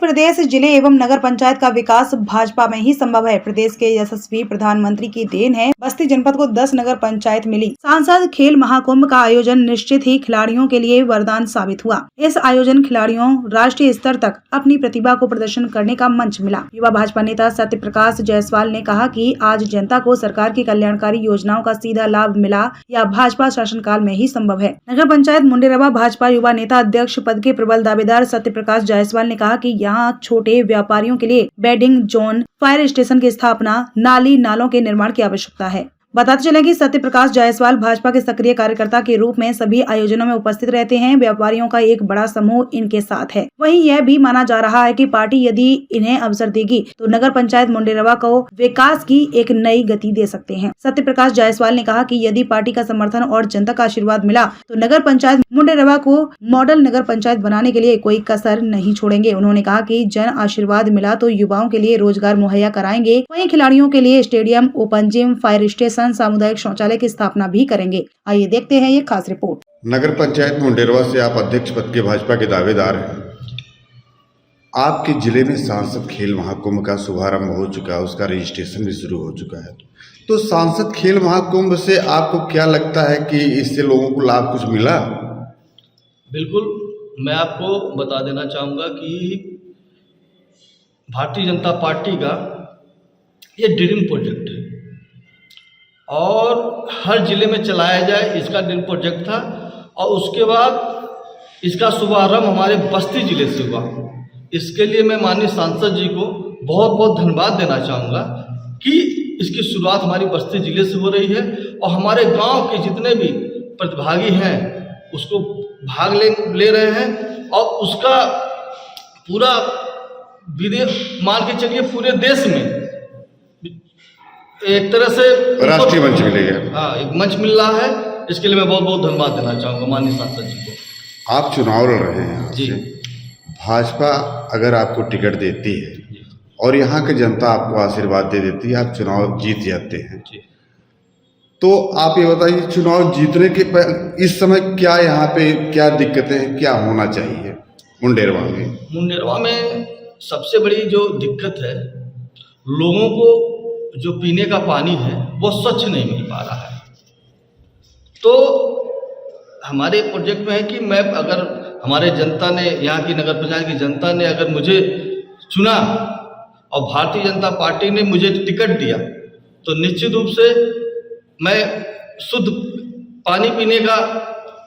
प्रदेश, जिले एवं नगर पंचायत का विकास भाजपा में ही संभव है। प्रदेश के यशस्वी प्रधानमंत्री की देन है। बस्ती जनपद को 10 नगर पंचायत मिली। सांसद खेल महाकुंभ का आयोजन निश्चित ही खिलाड़ियों के लिए वरदान साबित हुआ। इस आयोजन खिलाड़ियों राष्ट्रीय स्तर तक अपनी प्रतिभा को प्रदर्शन करने का मंच मिला। युवा भाजपा नेता सत्य प्रकाश जायसवाल ने कहा कि आज जनता को सरकार की कल्याणकारी योजनाओं का सीधा लाभ मिला, यह भाजपा शासनकाल में ही संभव है। नगर पंचायत मुंडेरवा भाजपा युवा नेता अध्यक्ष पद के प्रबल दावेदार सत्य प्रकाश जायसवाल ने कहा कि यहाँ छोटे व्यापारियों के लिए बेडिंग जोन, फायर स्टेशन की स्थापना, नाली नालों के निर्माण की आवश्यकता है। बताते चलें कि सत्य प्रकाश जायसवाल भाजपा के सक्रिय कार्यकर्ता के रूप में सभी आयोजनों में उपस्थित रहते हैं। व्यापारियों का एक बड़ा समूह इनके साथ है। वहीं यह भी माना जा रहा है कि पार्टी यदि इन्हें अवसर देगी तो नगर पंचायत मुंडेरवा को विकास की एक नई गति दे सकते हैं। सत्य प्रकाश जायसवाल ने कहा कि यदि पार्टी का समर्थन और जनता का आशीर्वाद मिला तो नगर पंचायत मुंडेरवा को मॉडल नगर पंचायत बनाने के लिए कोई कसर नहीं छोड़ेंगे। उन्होंने कहा कि जन आशीर्वाद मिला तो युवाओं के लिए रोजगार मुहैया कराएंगे। वहीं खिलाड़ियों के लिए stadium, open gym, fire station, सामुदायिक शौचालय की स्थापना भी करेंगे। आइए देखते हैं ये खास रिपोर्ट। नगर पंचायत मुंडेरवा से आप अध्यक्ष पद के भाजपा के दावेदार हैं। आपके जिले में सांसद खेल महाकुंभ का शुभारंभ हो चुका है, उसका रजिस्ट्रेशन भी शुरू हो चुका है। तो सांसद खेल महाकुंभ से आपको क्या लगता है कि इससे लोगों को लाभ कुछ मिला? बिल्कुल, मैं आपको बता देना चाहूँगा कि भारतीय जनता पार्टी का ये ड्रीम प्रोजेक्ट है और हर जिले में चलाया जाए, इसका ड्रीम प्रोजेक्ट था। और उसके बाद इसका शुभारंभ हमारे बस्ती जिले से हुआ। इसके लिए मैं माननीय सांसद जी को बहुत बहुत धन्यवाद देना चाहूँगा कि इसकी शुरुआत हमारी बस्ती जिले से हो रही है और हमारे गांव के जितने भी प्रतिभागी हैं उसको भाग ले रहे हैं और उसका पूरा मान के चलिए पूरे देश में एक तरह से राष्ट्रीय मंच मिलेगा। हाँ, एक मंच मिल रहा है। इसके लिए मैं बहुत बहुत धन्यवाद देना चाहूँगा माननीय सांसद जी को। आप चुनाव लड़ रहे हैं जी। भाजपा अगर आपको टिकट देती है और यहाँ की जनता आपको आशीर्वाद दे देती है, आप चुनाव जीत जाते हैं जी। तो आप ये बताइए चुनाव जीतने के इस समय क्या यहाँ पे क्या दिक्कतें हैं, क्या होना चाहिए मुंडेरवा में? मुंडेरवा में सबसे बड़ी जो दिक्कत है, लोगों को जो पीने का पानी है वो स्वच्छ नहीं मिल पा रहा है। तो हमारे प्रोजेक्ट में है कि मैं अगर हमारे जनता ने, यहाँ की नगर पंचायत की जनता ने अगर मुझे चुना और भारतीय जनता पार्टी ने मुझे टिकट दिया तो निश्चित रूप से मैं शुद्ध पानी पीने का,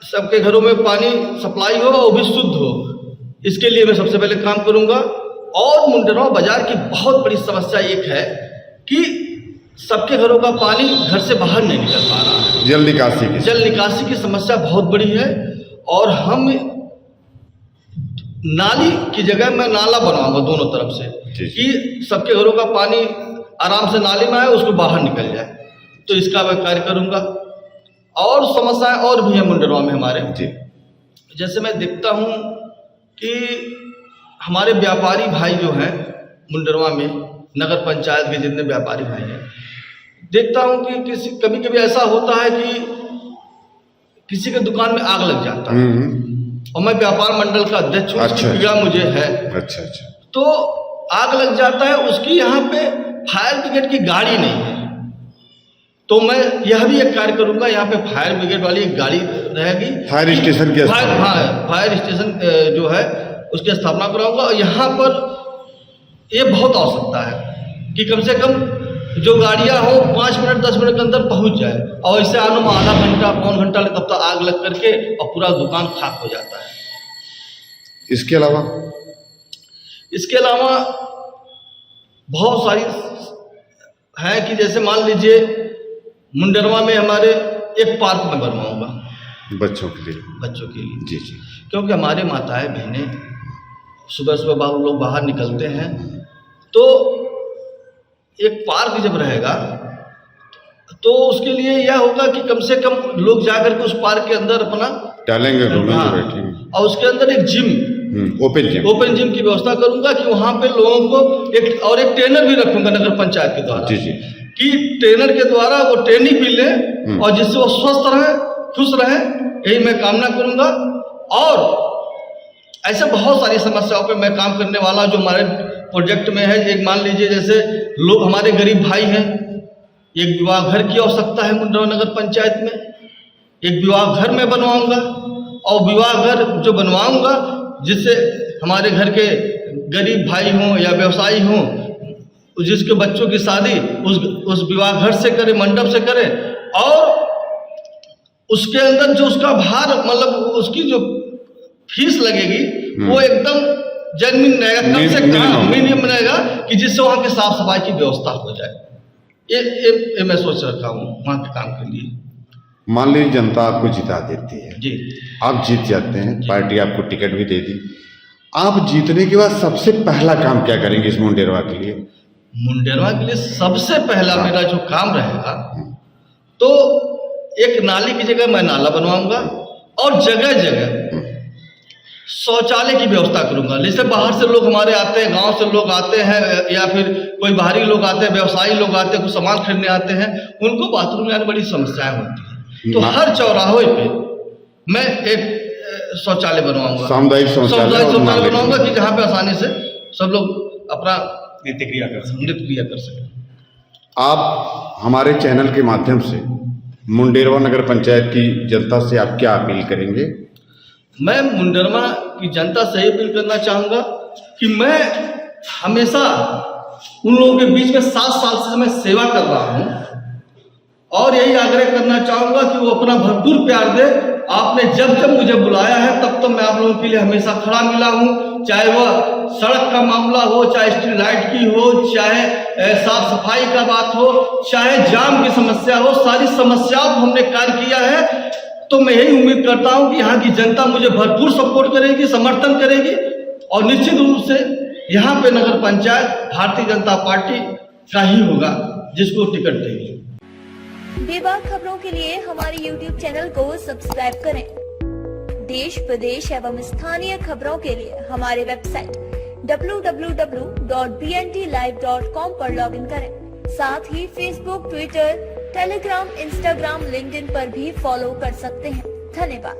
सबके घरों में पानी सप्लाई हो और भी शुद्ध हो, इसके लिए मैं सबसे पहले काम करूँगा। और मुंडेरवा बाजार की बहुत बड़ी समस्या एक है कि सबके घरों का पानी घर से बाहर नहीं निकल पा रहा है। जल निकासी की समस्या बहुत बड़ी है और हम नाली की जगह मैं नाला बनवाऊंगा दोनों तरफ से कि सबके घरों का पानी आराम से नाली में आए, उसको बाहर निकल जाए। तो इसका मैं कार्य करूंगा। और समस्याएं और भी हैं मुंडेरवा में हमारे। जैसे मैं देखता हूं कि हमारे व्यापारी भाई जो हैं मुंडेरवा में, नगर पंचायत के जितने व्यापारी भाई हैं, देखता हूं कि कभी कभी ऐसा होता है कि किसी के दुकान में आग लग जाता है और मैं व्यापार मंडल का अध्यक्ष हूँ। अच्छा। मुझे है। अच्छा। तो आग लग जाता है, उसकी यहाँ पे फायर ब्रिगेड की गाड़ी नहीं है। तो मैं यह भी एक कार्य करूंगा, यहाँ पे फायर ब्रिगेड वाली एक गाड़ी रहेगी। फायर स्टेशन की फायर स्टेशन जो है उसकी स्थापना कराऊंगा। और यहाँ पर ये बहुत आवश्यकता है कि कम से कम जो गाड़ियाँ हो 5 मिनट 10 मिनट के अंदर पहुँच जाए, और इससे आने में आधा घंटा पौन घंटा तब तक आग लग करके और पूरा दुकान खाक हो जाता है। इसके अलावा बहुत सारी है कि जैसे मान लीजिए मुंडेरवा में हमारे एक पार्क में बनवाऊंगा बच्चों के लिए। जी। क्योंकि हमारे माताएं बहनें सुबह सुबह लोग बाहर निकलते हैं, तो एक पार्क जब रहेगा तो उसके लिए यह होगा कि कम से कम लोग जाकर के उस पार्क के अंदर अपना टहलेंगे, और उसके अंदर एक जिम, ओपन जिम की व्यवस्था करूंगा कि वहाँ पे लोगों को एक ट्रेनर भी रखूंगा नगर पंचायत के द्वारा। जी। कि ट्रेनर के द्वारा वो ट्रेनिंग भी ले और जिससे वो स्वस्थ रहे, खुश रहे, यही मैं कामना करूंगा। और ऐसे बहुत सारी समस्याओं पे मैं काम करने वाला जो हमारे प्रोजेक्ट में है। एक मान लीजिए जैसे लोग हमारे गरीब भाई हैं, एक विवाह घर की आवश्यकता है मुंडरवा नगर पंचायत में, एक विवाह घर में बनवाऊंगा और विवाह घर जो बनवाऊंगा जिससे हमारे घर के गरीब भाई हों या व्यवसायी हों, जिसके बच्चों की शादी उस विवाह घर से करें, मंडप से करें, और उसके अंदर जो उसका भार मतलब उसकी जो फीस लगेगी वो एकदम जेन्युइन रहेगा, कम से कम मिनिमम रहेगा कि जिससे वहाँ की साफ सफाई की व्यवस्था हो जाए। ये मैं सोच रखा हूँ वहाँ के काम के लिए। मान लीजिए जनता आपको जिता देती है जी, आप जीत जाते हैं, पार्टी आपको टिकट भी दे दी, आप जीतने के बाद सबसे पहला काम क्या करेंगे इस मुंडेरवा के लिए? मुंडेरवा के लिए सबसे पहला मेरा जो काम रहेगा तो एक नाली की जगह मैं नाला बनवाऊंगा और जगह जगह शौचालय की व्यवस्था करूंगा। जैसे बाहर से लोग हमारे आते हैं, गांव से लोग आते हैं या फिर कोई बाहरी लोग आते हैं, व्यवसायी लोग आते हैं, कुछ सामान खरीदने आते हैं, उनको बाथरूम में आने बड़ी समस्याएं होती हैं। तो हर चौराहे पे मैं एक शौचालय बनवाऊंगा, सामुदायिक शौचालय बनवाऊंगा कि जहाँ पे आसानी से सब लोग अपना नित्य क्रिया कर सकें। आप हमारे चैनल के माध्यम से मुंडेरवा नगर पंचायत की जनता से आप क्या अपील करेंगे? मैं मुंडेरवा की जनता से अपील करना चाहूँगा कि मैं हमेशा उन लोगों के बीच में 7 साल से मैं सेवा कर रहा हूँ और यही आग्रह करना चाहूँगा कि वो अपना भरपूर प्यार दे। आपने जब जब मुझे बुलाया है तब तक मैं आप लोगों के लिए हमेशा खड़ा मिला हूँ, चाहे वह सड़क का मामला हो, चाहे स्ट्रीट लाइट की हो, चाहे साफ सफाई का बात हो, चाहे जाम की समस्या हो, सारी समस्याओं पर हमने कार्य किया है। तो मैं यही उम्मीद करता हूं कि यहाँ की जनता मुझे भरपूर सपोर्ट करेगी, समर्थन करेगी और निश्चित रूप से यहाँ पे नगर पंचायत भारतीय जनता पार्टी का ही होगा जिसको टिकट देगी। बेबाक खबरों के लिए हमारे YouTube चैनल को सब्सक्राइब करें। देश प्रदेश एवं स्थानीय खबरों के लिए हमारे वेबसाइट www.bntlive.com पर लॉगिन करें। साथ ही Facebook, Twitter, Telegram, Instagram, LinkedIn पर भी फॉलो कर सकते हैं। धन्यवाद।